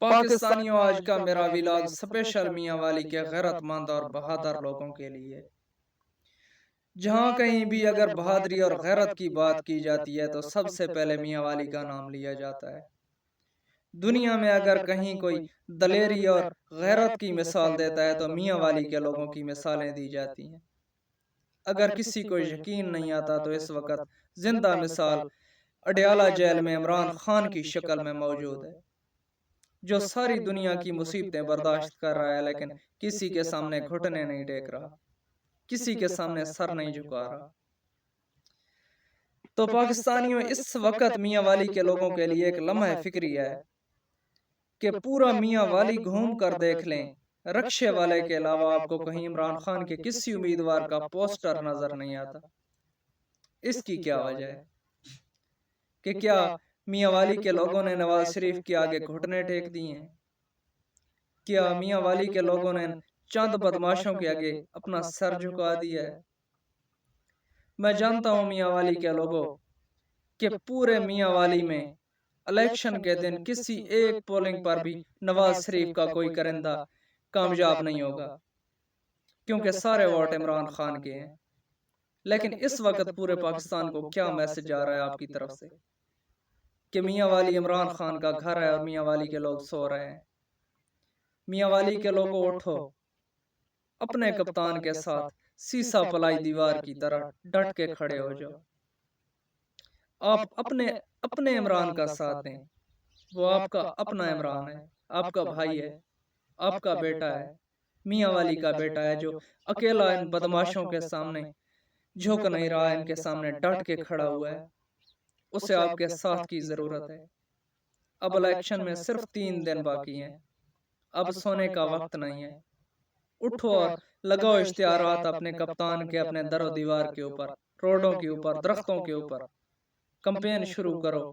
پاکستانیوں، آج کا میرا ولاگ سپیشل میاں والی کے غیرت مند اور بہادر لوگوں کے لیے۔ جہاں کہیں بھی اگر بہادری اور غیرت کی بات کی جاتی ہے تو سب سے پہلے میاں والی کا نام لیا جاتا ہے۔ دنیا میں اگر کہیں کوئی دلیری اور غیرت کی مثال دیتا ہے تو میاں والی کے لوگوں کی مثالیں دی جاتی ہیں۔ اگر کسی کو یقین نہیں آتا تو اس وقت زندہ مثال اڈیالہ جیل میں عمران خان کی شکل میں موجود ہے، جو ساری دنیا کی مصیبتیں برداشت کر رہا ہے لیکن کسی کے سامنے گھٹنے نہیں ٹیک رہا، کسی کے سامنے سر نہیں جھکا رہا۔ تو پاکستانیوں، اس وقت میاں والی کے لوگوں کے لیے ایک لمحہ فکری ہے کہ پورا میاں والی گھوم کر دیکھ لیں، رکشے والے کے علاوہ آپ کو کہیں عمران خان کے کسی امیدوار کا پوسٹر نظر نہیں آتا۔ اس کی کیا وجہ ہے کہ کیا میاں والی کے لوگوں نے نواز شریف کے آگے گھٹنے ٹیک دیے ہیں؟ کیا میاں والی کے لوگوں نے چند بدماشوں کے آگے اپنا سر جھکا دیا ہے؟ میں جانتا ہوں میاں والی کے لوگوں کہ پورے میاں والی میں الیکشن کے دن کسی ایک پولنگ پر بھی نواز شریف کا کوئی کرندہ کامیاب نہیں ہوگا، کیونکہ سارے ووٹ عمران خان کے ہیں۔ لیکن اس وقت پورے پاکستان کو کیا میسج آ رہا ہے آپ کی طرف سے کہ میاں والی عمران خان کا گھر ہے اور میاں والی کے لوگ سو رہے ہیں۔ میاں والی کے لوگوں اٹھو، اپنے کپتان کے ساتھ سیسا پلائی دیوار کی طرح ڈٹ کے کھڑے ہو جاؤ۔ آپ اپنے عمران کا ساتھ دیں، وہ آپ کا اپنا عمران ہے، آپ کا بھائی ہے، آپ کا بیٹا ہے، میاں والی کا بیٹا ہے، جو اکیلا ان بدماشوں کے سامنے جھک نہیں رہا، ان کے سامنے ڈٹ کے کھڑا ہوا ہے۔ اسے آپ کے ساتھ کی ضرورت ہے۔ اب الیکشن میں صرف 3 دن باقی ہیں، اب سونے کا وقت نہیں ہے۔ اٹھو اور لگاؤ اشتہارات اپنے کپتان کے، اپنے در و دیوار کے اوپر، روڈوں کے اوپر، درختوں کے اوپر۔ کمپین شروع کرو۔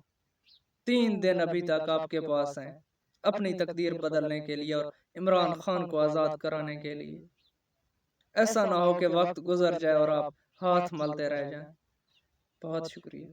3 دن ابھی تک آپ کے پاس ہیں اپنی تقدیر بدلنے کے لیے اور عمران خان کو آزاد کرانے کے لیے۔ ایسا نہ ہو کہ وقت گزر جائے اور آپ ہاتھ ملتے رہ جائیں۔ بہت شکریہ۔